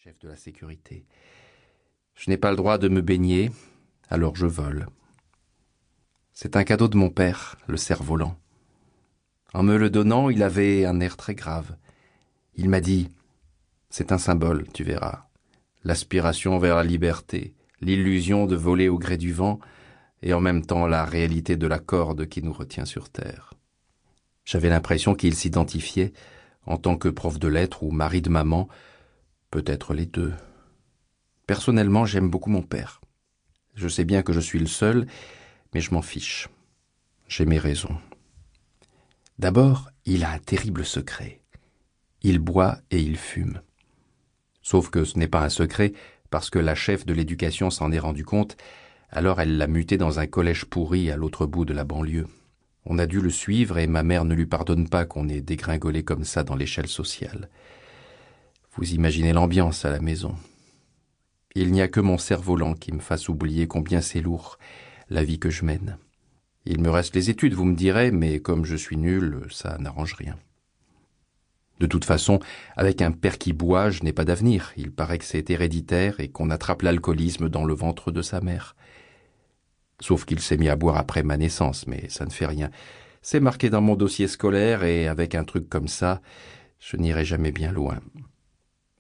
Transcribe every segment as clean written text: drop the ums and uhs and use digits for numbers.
chef de la sécurité. Je n'ai pas le droit de me baigner, alors je vole. C'est un cadeau de mon père, le cerf-volant. En me le donnant, il avait un air très grave. Il m'a dit « C'est un symbole, tu verras. L'aspiration vers la liberté, l'illusion de voler au gré du vent, et en même temps la réalité de la corde qui nous retient sur terre. » J'avais l'impression qu'il s'identifiait en tant que prof de lettres ou mari de maman, peut-être les deux. Personnellement, j'aime beaucoup mon père. Je sais bien que je suis le seul, mais je m'en fiche. J'ai mes raisons. D'abord, il a un terrible secret. Il boit et il fume. Sauf que ce n'est pas un secret, parce que la chef de l'éducation s'en est rendu compte, alors elle l'a muté dans un collège pourri à l'autre bout de la banlieue. On a dû le suivre et ma mère ne lui pardonne pas qu'on ait dégringolé comme ça dans l'échelle sociale. Vous imaginez l'ambiance à la maison. Il n'y a que mon cerf-volant qui me fasse oublier combien c'est lourd, la vie que je mène. Il me reste les études, vous me direz, mais comme je suis nul, ça n'arrange rien. De toute façon, avec un père qui boit, je n'ai pas d'avenir. Il paraît que c'est héréditaire et qu'on attrape l'alcoolisme dans le ventre de sa mère. Sauf qu'il s'est mis à boire après ma naissance, mais ça ne fait rien. C'est marqué dans mon dossier scolaire et avec un truc comme ça, je n'irai jamais bien loin.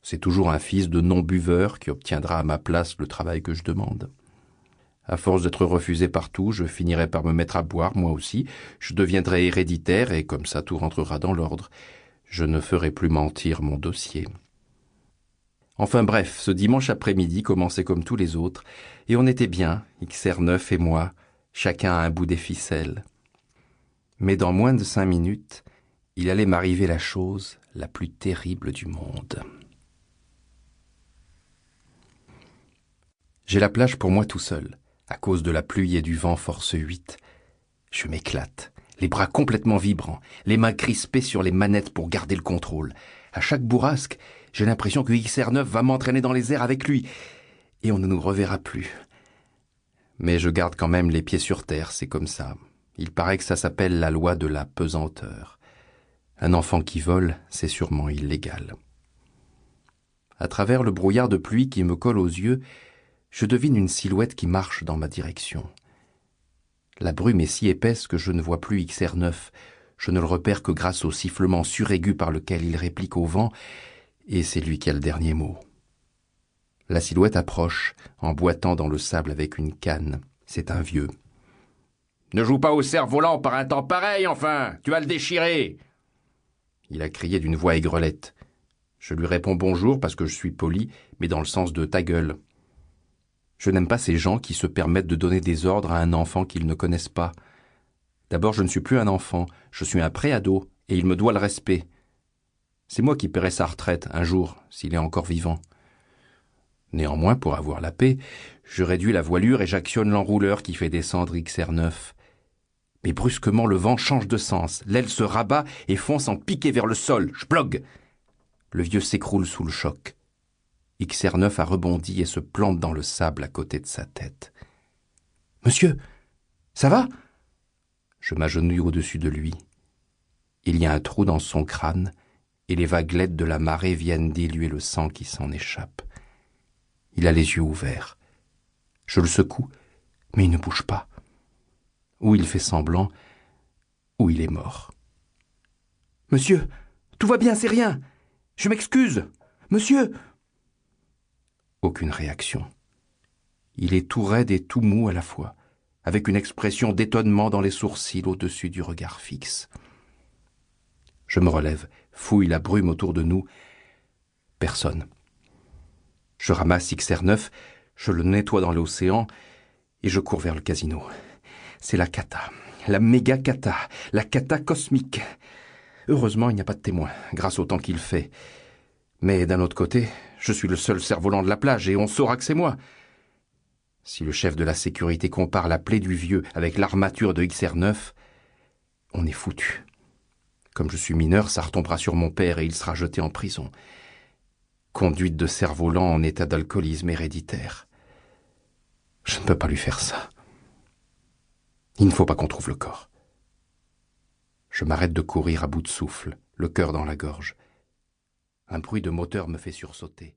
C'est toujours un fils de non-buveur qui obtiendra à ma place le travail que je demande. À force d'être refusé partout, je finirai par me mettre à boire, moi aussi. Je deviendrai héréditaire et comme ça tout rentrera dans l'ordre. Je ne ferai plus mentir mon dossier. Enfin bref, ce dimanche après-midi commençait comme tous les autres, et on était bien, XR9 et moi, chacun à un bout des ficelles. Mais dans moins de 5 minutes, il allait m'arriver la chose la plus terrible du monde. J'ai la plage pour moi tout seul, à cause de la pluie et du vent force 8. Je m'éclate, les bras complètement vibrants, les mains crispées sur les manettes pour garder le contrôle. À chaque bourrasque, j'ai l'impression que XR9 va m'entraîner dans les airs avec lui, et on ne nous reverra plus. Mais je garde quand même les pieds sur terre, c'est comme ça. Il paraît que ça s'appelle la loi de la pesanteur. Un enfant qui vole, c'est sûrement illégal. À travers le brouillard de pluie qui me colle aux yeux, je devine une silhouette qui marche dans ma direction. La brume est si épaisse que je ne vois plus XR9. Je ne le repère que grâce au sifflement suraigu par lequel il réplique au vent, et c'est lui qui a le dernier mot. La silhouette approche, en boitant dans le sable avec une canne. C'est un vieux. « Ne joue pas au cerf-volant par un temps pareil, enfin! Tu vas le déchirer !» Il a crié d'une voix aigrelette. Je lui réponds bonjour parce que je suis poli, mais dans le sens de ta gueule. Je n'aime pas ces gens qui se permettent de donner des ordres à un enfant qu'ils ne connaissent pas. D'abord, je ne suis plus un enfant, je suis un pré-ado, et il me doit le respect. C'est moi qui paierai sa retraite, un jour, s'il est encore vivant. Néanmoins, pour avoir la paix, je réduis la voilure et j'actionne l'enrouleur qui fait descendre XR9. Mais brusquement, le vent change de sens, l'aile se rabat et fonce en piqué vers le sol. Je blogue. Le vieux s'écroule sous le choc. XR9 a rebondi et se plante dans le sable à côté de sa tête. « Monsieur, ça va ?» Je m'agenouille au-dessus de lui. Il y a un trou dans son crâne et les vaguelettes de la marée viennent diluer le sang qui s'en échappe. Il a les yeux ouverts. Je le secoue, mais il ne bouge pas. Ou il fait semblant, ou il est mort. « Monsieur, tout va bien, c'est rien. Je m'excuse. Monsieur !» Aucune réaction. Il est tout raide et tout mou à la fois, avec une expression d'étonnement dans les sourcils au-dessus du regard fixe. Je me relève, fouille la brume autour de nous. Personne. Je ramasse XR9, je le nettoie dans l'océan et je cours vers le casino. C'est la cata, la méga cata, la cata cosmique. Heureusement, il n'y a pas de témoin, grâce au temps qu'il fait. Mais d'un autre côté, je suis le seul cerf-volant de la plage et on saura que c'est moi. Si le chef de la sécurité compare la plaie du vieux avec l'armature de XR9, on est foutu. Comme je suis mineur, ça retombera sur mon père et il sera jeté en prison. Conduite de cerf-volant en état d'alcoolisme héréditaire. Je ne peux pas lui faire ça. Il ne faut pas qu'on trouve le corps. Je m'arrête de courir à bout de souffle, le cœur dans la gorge. Un bruit de moteur me fait sursauter.